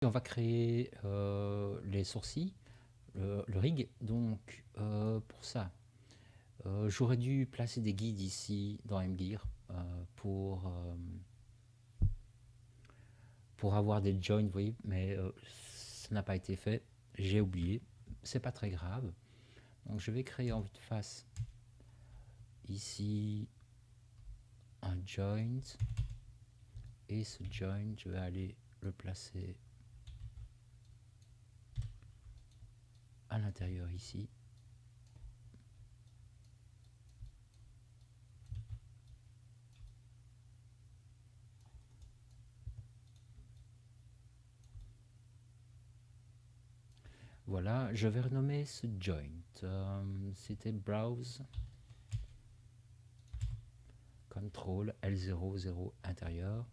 On va créer les sourcils, le rig. Donc pour ça, j'aurais dû placer des guides ici dans MGear pour avoir des joins, vous voyez, mais ça n'a pas été fait. J'ai oublié. C'est pas très grave. Donc je vais créer en vue de face ici un joint, et ce joint, je vais aller le placer à l'intérieur ici. Voilà, je vais renommer ce joint. C'était browse control L00 intérieur.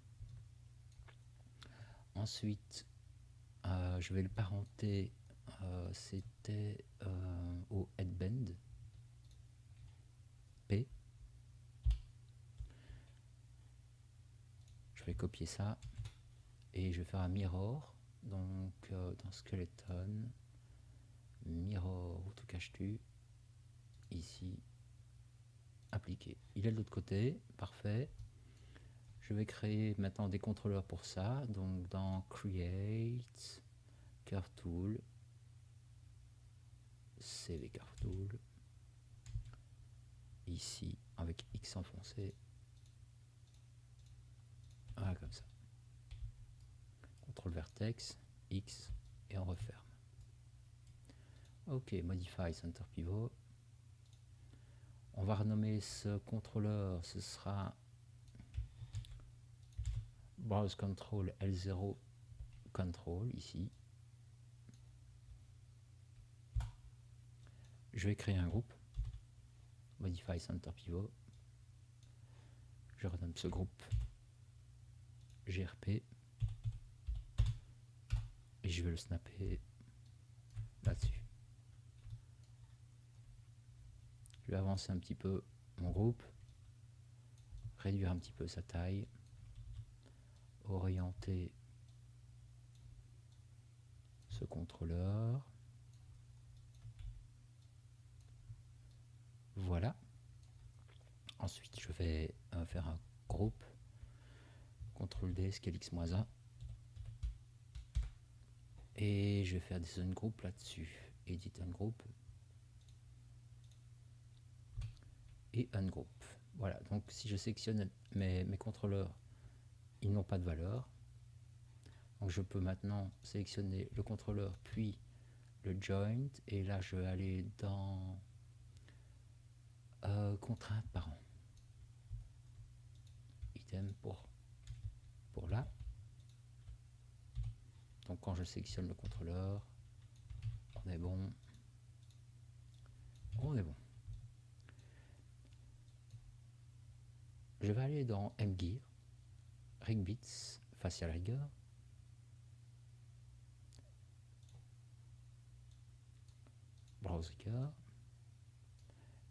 Ensuite, je vais le parenter, c'était au headband P. Je vais copier ça et je vais faire un mirror. Donc dans skeleton, mirror, où te caches-tu? Ici, appliqué. Il est de l'autre côté, parfait. Je vais créer maintenant des contrôleurs pour ça. Donc dans create, curve tool, CV curve tool, ici avec X enfoncé. Voilà, comme ça. CTRL vertex, X, et on referme. Ok, modify center pivot. On va renommer ce contrôleur, ce sera browse control L0 control, ici. Je vais créer un groupe, modify center pivot. Je renomme ce groupe GRP. Et je vais le snapper là-dessus. Je vais avancer un petit peu mon groupe, réduire un petit peu sa taille, orienter ce contrôleur. Voilà. Ensuite, je vais faire un groupe, CTRL D, scale X-1. Et je vais faire des zones groupes là-dessus. Edit un groupe. Et un groupe. Voilà, donc si je sélectionne mes contrôleurs, ils n'ont pas de valeur. Donc je peux maintenant sélectionner le contrôleur, puis le joint. Et là, je vais aller dans contraintes parents. Idem pour là. Donc quand je sélectionne le contrôleur, on est bon. On est bon. Je vais aller dans MGear, Rig Bits, Facial Rigger. Browse Rigger.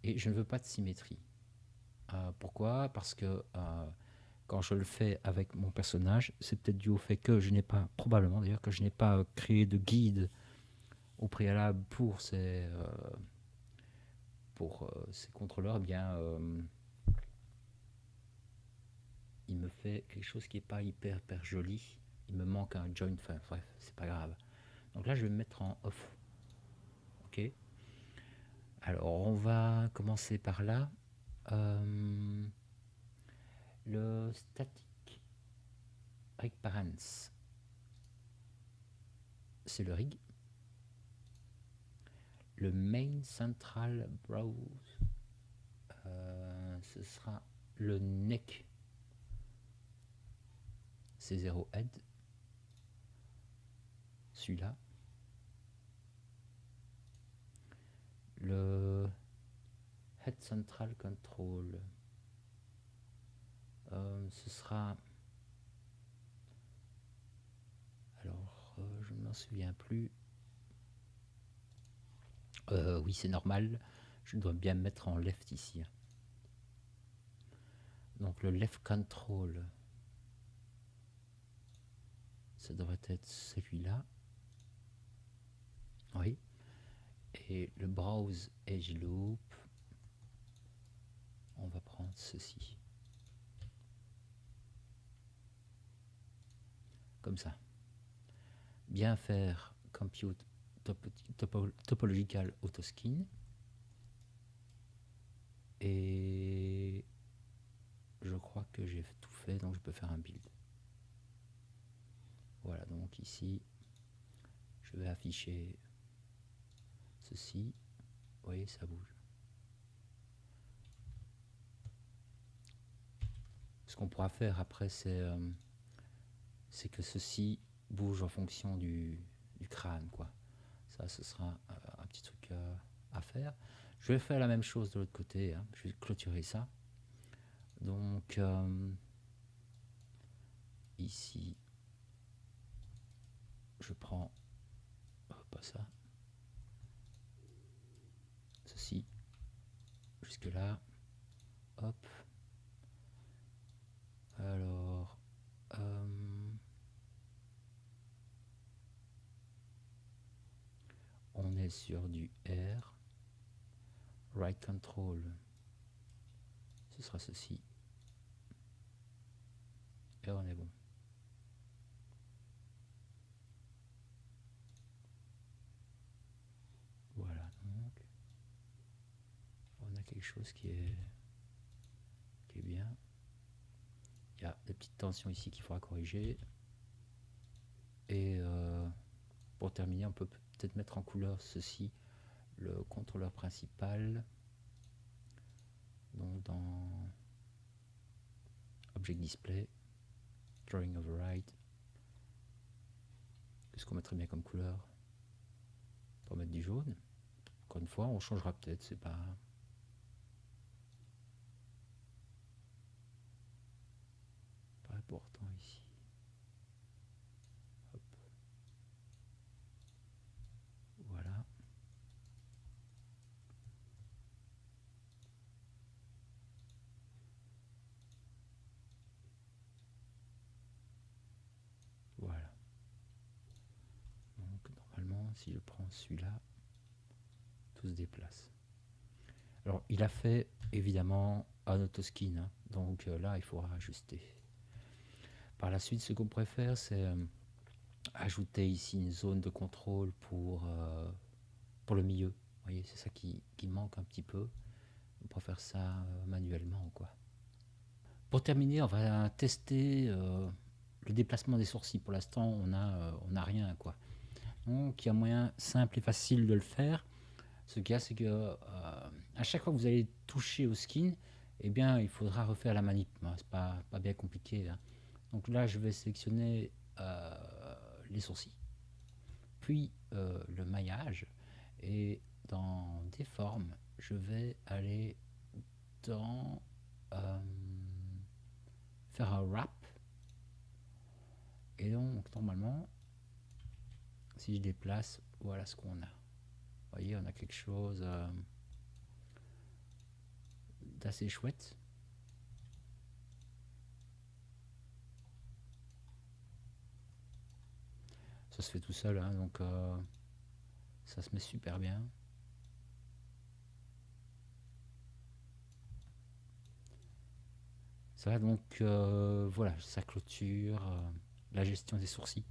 Et je ne veux pas de symétrie. Pourquoi? Parce que quand je le fais avec mon personnage, c'est peut-être dû au fait que je n'ai pas, probablement d'ailleurs, que je n'ai pas créé de guide au préalable pour ces contrôleurs. Eh bien, il me fait quelque chose qui n'est pas hyper joli. Il me manque un joint, enfin bref, c'est pas grave. Donc là, je vais me mettre en off. Ok. Alors, on va commencer par là. Le static rig parents, c'est le rig. Le main central browse, ce sera le neck, c'est 0 head, celui-là. Le head central control, ce sera, alors je ne m'en souviens plus. Oui, c'est normal, je dois bien me mettre en left ici. Donc le left control, ça devrait être celui-là. Oui. Et le Browse Edge Loop, on va prendre ceci. Comme ça. Bien faire Compute Topological Autoskin. Et je crois que j'ai tout fait, donc je peux faire un build. Voilà, donc ici, je vais afficher ceci. Vous voyez, ça bouge. Ce qu'on pourra faire après, c'est que ceci bouge en fonction du crâne, quoi. Ça, ce sera un petit truc à faire. Je vais faire la même chose de l'autre côté, hein. Je vais clôturer ça. Donc, ici, je prends, pas ça, ceci, jusque là, hop. Alors, on est sur du R, right control, ce sera ceci, et on est bon. Voilà, donc, on a quelque chose qui est bien. Il y a des petites tensions ici qu'il faudra corriger. Et pour terminer, on peut peut-être mettre en couleur ceci, le contrôleur principal. Donc dans Object Display, Drawing Override. Qu'est-ce qu'on mettrait bien comme couleur? On peut mettre du jaune. Encore une fois, on changera peut-être, c'est pas important ici. Hop. Voilà. Voilà. Donc normalement, si je prends celui-là, tout se déplace. Alors il a fait évidemment un autoskin, hein, donc là il faudra ajuster. Par la suite, ce qu'on pourrait faire, c'est ajouter ici une zone de contrôle pour le milieu. Vous voyez, c'est ça qui manque un petit peu. On pourrait faire ça manuellement, quoi. Pour terminer, on va tester le déplacement des sourcils. Pour l'instant, on a rien, quoi. Donc, il y a un moyen simple et facile de le faire. Ce qu'il y a, c'est que à chaque fois que vous allez toucher au skin, eh bien, il faudra refaire la manip. C'est pas bien compliqué, hein. Donc là, je vais sélectionner les sourcils, puis le maillage, et dans des formes, je vais aller dans faire un wrap. Et donc normalement, si je déplace, voilà ce qu'on a. Vous voyez, on a quelque chose d'assez chouette. Ça se fait tout seul, hein, donc ça se met super bien. Ça va donc, voilà, ça clôture la gestion des sourcils.